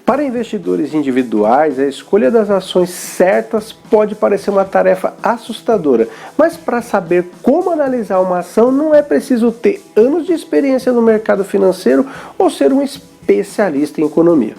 Para investidores individuais, a escolha das ações certas pode parecer uma tarefa assustadora, mas para saber como analisar uma ação não é preciso ter anos de experiência no mercado financeiro ou ser um especialista em economia.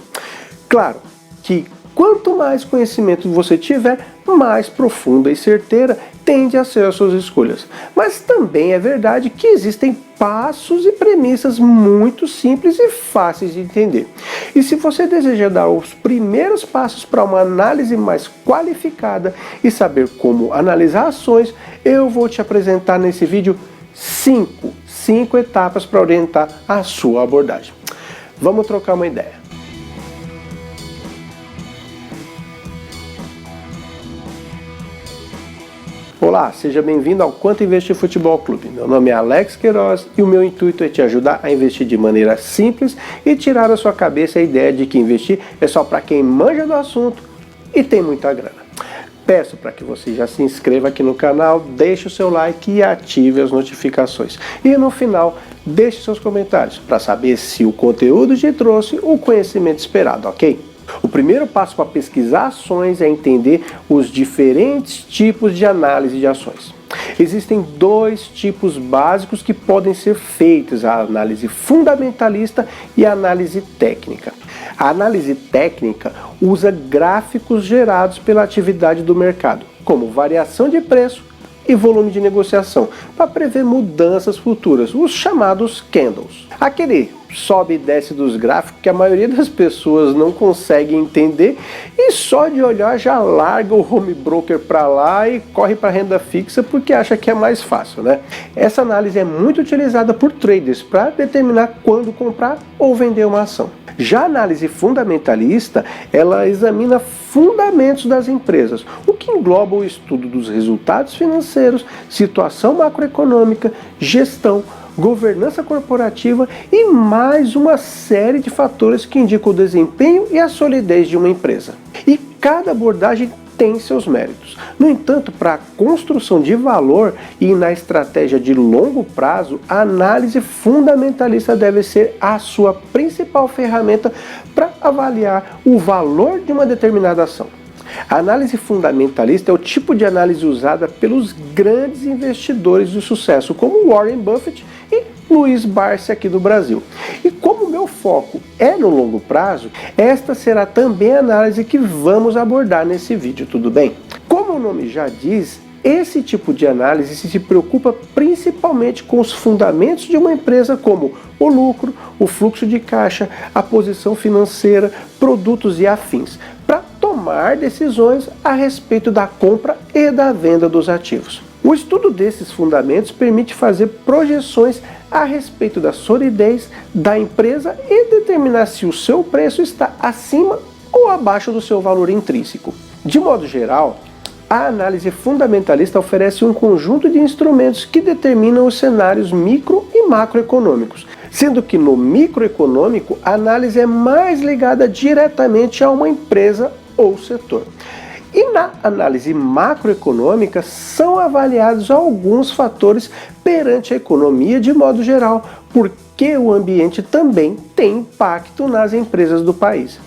Claro que quanto mais conhecimento você tiver, mais profunda e certeira tende a ser as suas escolhas. Mas também é verdade que existem passos e premissas muito simples e fáceis de entender. E se você deseja dar os primeiros passos para uma análise mais qualificada e saber como analisar ações, eu vou te apresentar nesse vídeo cinco etapas para orientar a sua abordagem. Vamos trocar uma ideia. Olá, seja bem-vindo ao Quanto Investir Futebol Clube. Meu nome é Alex Queiroz e o meu intuito é te ajudar a investir de maneira simples e tirar da sua cabeça a ideia de que investir é só para quem manja do assunto e tem muita grana. Peço para que você já se inscreva aqui no canal, deixe o seu like e ative as notificações. E no final, deixe seus comentários para saber se o conteúdo te trouxe o conhecimento esperado, ok? O primeiro passo para pesquisar ações é entender os diferentes tipos de análise de ações. Existem dois tipos básicos que podem ser feitos: a análise fundamentalista e a análise técnica. A análise técnica usa gráficos gerados pela atividade do mercado, como variação de preço e volume de negociação, para prever mudanças futuras, os chamados candles. Aquele sobe e desce dos gráficos que a maioria das pessoas não consegue entender e só de olhar já larga o home broker para lá e corre para renda fixa porque acha que é mais fácil, né? Essa análise é muito utilizada por traders para determinar quando comprar ou vender uma ação. Já a análise fundamentalista, ela examina fundamentos das empresas, o que engloba o estudo dos resultados financeiros, situação macroeconômica, gestão, governança corporativa e mais uma série de fatores que indicam o desempenho e a solidez de uma empresa. E cada abordagem tem seus méritos. No entanto, para a construção de valor e na estratégia de longo prazo, a análise fundamentalista deve ser a sua principal ferramenta para avaliar o valor de uma determinada ação. A análise fundamentalista é o tipo de análise usada pelos grandes investidores de sucesso, como Warren Buffett e Luiz Barsi aqui do Brasil. E como o meu foco é no longo prazo, esta será também a análise que vamos abordar nesse vídeo, tudo bem? Como o nome já diz, esse tipo de análise se preocupa principalmente com os fundamentos de uma empresa, como o lucro, o fluxo de caixa, a posição financeira, produtos e afins, para tomar decisões a respeito da compra e da venda dos ativos. O estudo desses fundamentos permite fazer projeções a respeito da solidez da empresa e determinar se o seu preço está acima ou abaixo do seu valor intrínseco. De modo geral, a análise fundamentalista oferece um conjunto de instrumentos que determinam os cenários micro e macroeconômicos, sendo que no microeconômico a análise é mais ligada diretamente a uma empresa ou setor. E na análise macroeconômica são avaliados alguns fatores perante a economia de modo geral, porque o ambiente também tem impacto nas empresas do país.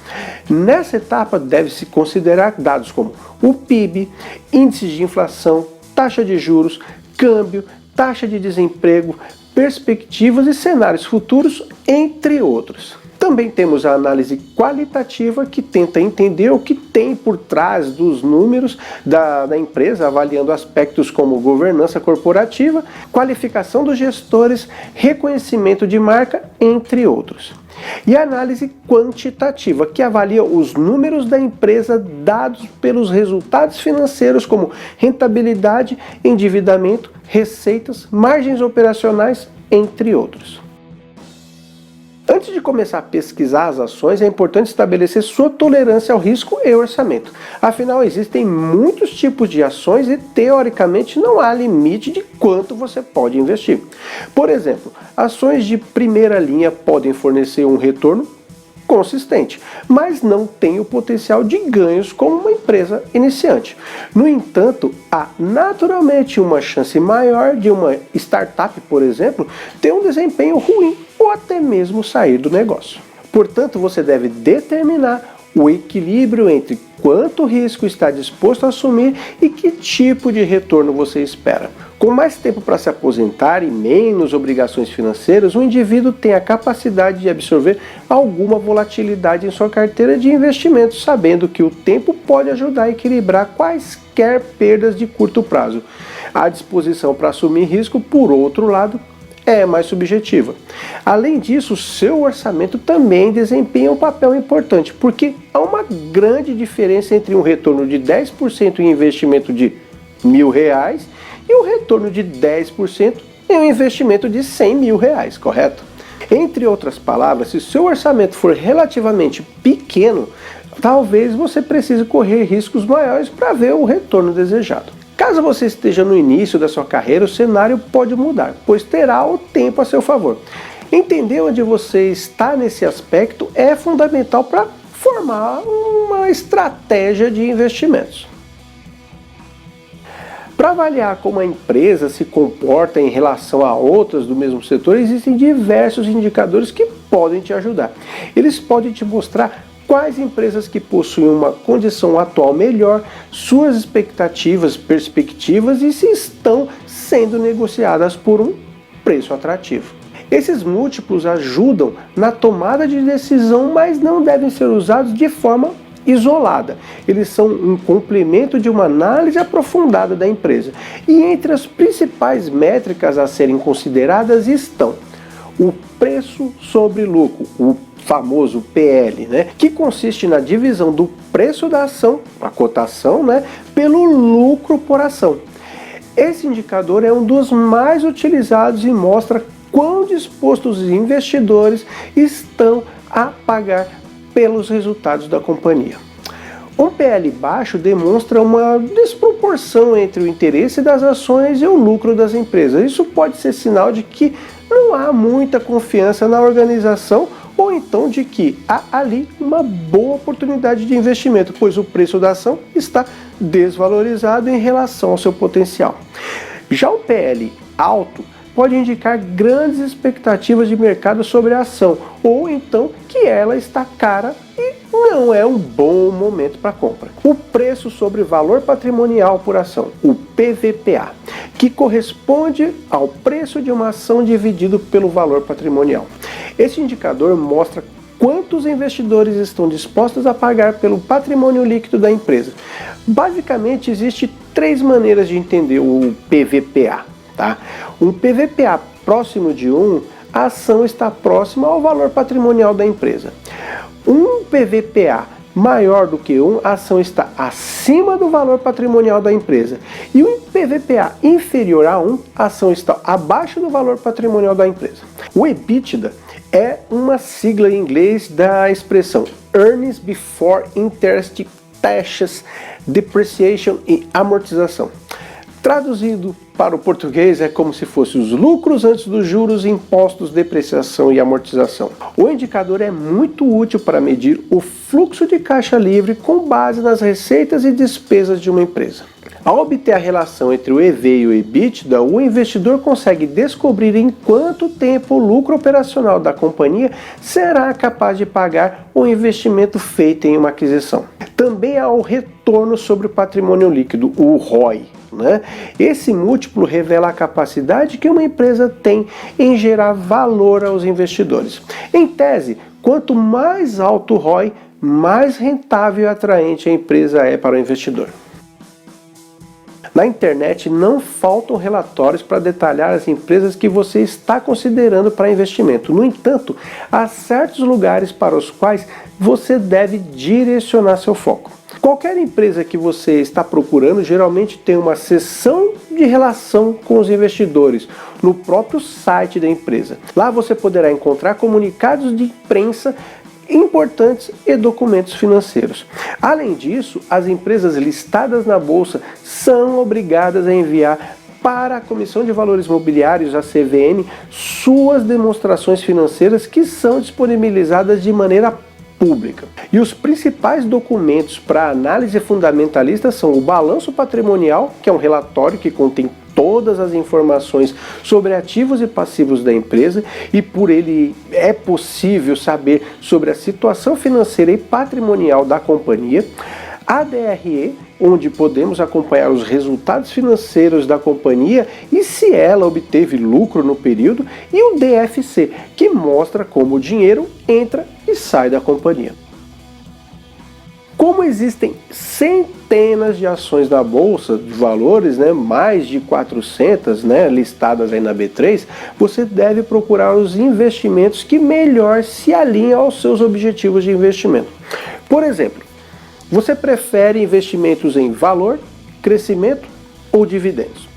Nessa etapa deve-se considerar dados como o PIB, índices de inflação, taxa de juros, câmbio, taxa de desemprego, perspectivas e cenários futuros, entre outros. Também temos a análise qualitativa, que tenta entender o que tem por trás dos números da empresa, avaliando aspectos como governança corporativa, qualificação dos gestores, reconhecimento de marca, entre outros. E a análise quantitativa, que avalia os números da empresa dados pelos resultados financeiros, como rentabilidade, endividamento, receitas, margens operacionais, entre outros. Antes de começar a pesquisar as ações, é importante estabelecer sua tolerância ao risco e orçamento. Afinal, existem muitos tipos de ações e, teoricamente, não há limite de quanto você pode investir. Por exemplo, ações de primeira linha podem fornecer um retorno consistente, mas não tem o potencial de ganhos como uma empresa iniciante. No entanto, há naturalmente uma chance maior de uma startup, por exemplo, ter um desempenho ruim ou até mesmo sair do negócio. Portanto, você deve determinar o equilíbrio entre quanto risco está disposto a assumir e que tipo de retorno você espera. Com mais tempo para se aposentar e menos obrigações financeiras, o indivíduo tem a capacidade de absorver alguma volatilidade em sua carteira de investimentos, sabendo que o tempo pode ajudar a equilibrar quaisquer perdas de curto prazo. A disposição para assumir risco, por outro lado, é mais subjetiva. Além disso, seu orçamento também desempenha um papel importante, porque há uma grande diferença entre um retorno de 10% em investimento de R$1.000 e um retorno de 10% em um investimento de R$100.000, correto? Entre outras palavras, se seu orçamento for relativamente pequeno, talvez você precise correr riscos maiores para ver o retorno desejado. Caso você esteja no início da sua carreira, o cenário pode mudar, pois terá o tempo a seu favor. Entender onde você está nesse aspecto é fundamental para formar uma estratégia de investimentos. Para avaliar como a empresa se comporta em relação a outras do mesmo setor, existem diversos indicadores que podem te ajudar. Eles podem te mostrar quais empresas que possuem uma condição atual melhor, suas expectativas, perspectivas e se estão sendo negociadas por um preço atrativo. Esses múltiplos ajudam na tomada de decisão, mas não devem ser usados de forma isolada. Eles são um complemento de uma análise aprofundada da empresa. E entre as principais métricas a serem consideradas estão o preço sobre lucro, o famoso PL, que consiste na divisão do preço da ação, a cotação, pelo lucro por ação. Esse indicador é um dos mais utilizados e mostra quão dispostos os investidores estão a pagar pelos resultados da companhia. Um PL baixo demonstra uma desproporção entre o interesse das ações e o lucro das empresas. Isso pode ser sinal de que não há muita confiança na organização ou então de que há ali uma boa oportunidade de investimento, pois o preço da ação está desvalorizado em relação ao seu potencial. Já o PL alto pode indicar grandes expectativas de mercado sobre a ação, ou então que ela está cara e não é um bom momento para compra. O preço sobre valor patrimonial por ação, o PVPA, que corresponde ao preço de uma ação dividido pelo valor patrimonial. Esse indicador mostra quantos investidores estão dispostos a pagar pelo patrimônio líquido da empresa. Basicamente, existem 3 maneiras de entender o PVPA. Um PVPA próximo de 1, a ação está próxima ao valor patrimonial da empresa. Um PVPA maior do que 1, a ação está acima do valor patrimonial da empresa. E um PVPA inferior a 1, a ação está abaixo do valor patrimonial da empresa. O EBITDA é uma sigla em inglês da expressão Earnings Before Interest, Taxes, Depreciation e Amortização. Traduzido para o português, é como se fossem os lucros antes dos juros, impostos, depreciação e amortização. O indicador é muito útil para medir o fluxo de caixa livre com base nas receitas e despesas de uma empresa. Ao obter a relação entre o EV e o EBITDA, o investidor consegue descobrir em quanto tempo o lucro operacional da companhia será capaz de pagar o investimento feito em uma aquisição. Também há o retorno sobre o patrimônio líquido, o ROI. Esse múltiplo revela a capacidade que uma empresa tem em gerar valor aos investidores. Em tese, quanto mais alto o ROI, mais rentável e atraente a empresa é para o investidor. Na internet não faltam relatórios para detalhar as empresas que você está considerando para investimento. No entanto, há certos lugares para os quais você deve direcionar seu foco. Qualquer empresa que você está procurando geralmente tem uma seção de relação com os investidores no próprio site da empresa. Lá você poderá encontrar comunicados de imprensa importantes e documentos financeiros. Além disso, as empresas listadas na bolsa são obrigadas a enviar para a Comissão de Valores Mobiliários, a CVM, suas demonstrações financeiras que são disponibilizadas de maneira pública. E os principais documentos para análise fundamentalista são o balanço patrimonial, que é um relatório que contém todas as informações sobre ativos e passivos da empresa, e por ele é possível saber sobre a situação financeira e patrimonial da companhia. A DRE, onde podemos acompanhar os resultados financeiros da companhia e se ela obteve lucro no período, e o DFC, que mostra como o dinheiro entra e sai da companhia. Como existem centenas de ações na bolsa de valores, mais de 400 listadas aí na B3, você deve procurar os investimentos que melhor se alinham aos seus objetivos de investimento. Por exemplo, você prefere investimentos em valor, crescimento ou dividendos?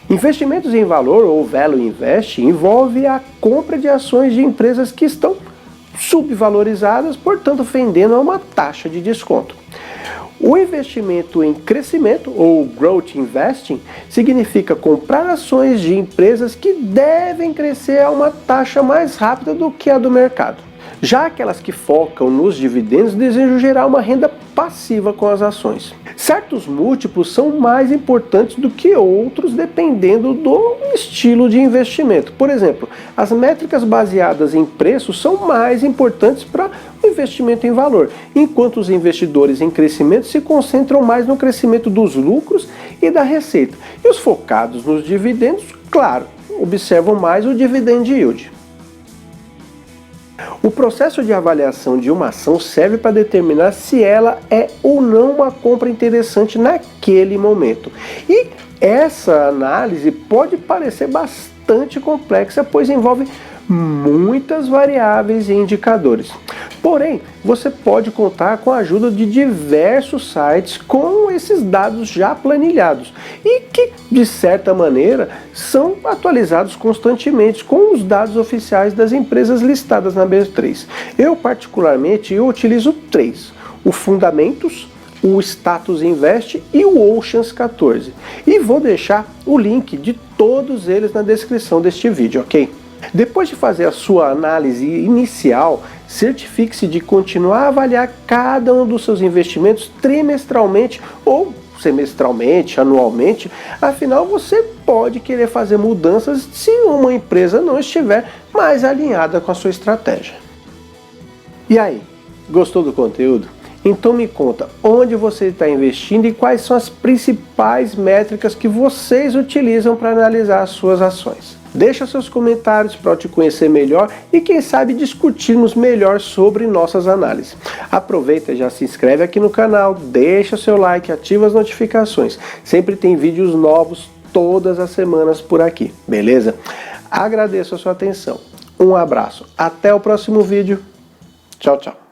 Investimentos em valor ou Value Invest envolve a compra de ações de empresas que estão subvalorizadas, portanto vendendo a uma taxa de desconto. O investimento em crescimento ou Growth Investing significa comprar ações de empresas que devem crescer a uma taxa mais rápida do que a do mercado. Já aquelas que focam nos dividendos desejam gerar uma renda passiva com as ações. Certos múltiplos são mais importantes do que outros dependendo do estilo de investimento. Por exemplo, as métricas baseadas em preços são mais importantes para o investimento em valor, enquanto os investidores em crescimento se concentram mais no crescimento dos lucros e da receita. E os focados nos dividendos, claro, observam mais o dividend yield. O processo de avaliação de uma ação serve para determinar se ela é ou não uma compra interessante naquele momento. E essa análise pode parecer bastante complexa, pois envolve muitas variáveis e indicadores. Porém, você pode contar com a ajuda de diversos sites com esses dados já planilhados e que, de certa maneira, são atualizados constantemente com os dados oficiais das empresas listadas na B3. Eu, particularmente, utilizo 3: o Fundamentos, o Status Invest e o Oceans 14. E vou deixar o link de todos eles na descrição deste vídeo, ok? Depois de fazer a sua análise inicial, certifique-se de continuar a avaliar cada um dos seus investimentos trimestralmente ou semestralmente, anualmente. Afinal, você pode querer fazer mudanças se uma empresa não estiver mais alinhada com a sua estratégia. E aí, gostou do conteúdo? Então me conta onde você está investindo e quais são as principais métricas que vocês utilizam para analisar as suas ações. Deixa seus comentários para eu te conhecer melhor e quem sabe discutirmos melhor sobre nossas análises. Aproveita e já se inscreve aqui no canal, deixa seu like, ativa as notificações. Sempre tem vídeos novos todas as semanas por aqui, beleza? Agradeço a sua atenção. Um abraço, até o próximo vídeo. Tchau, tchau.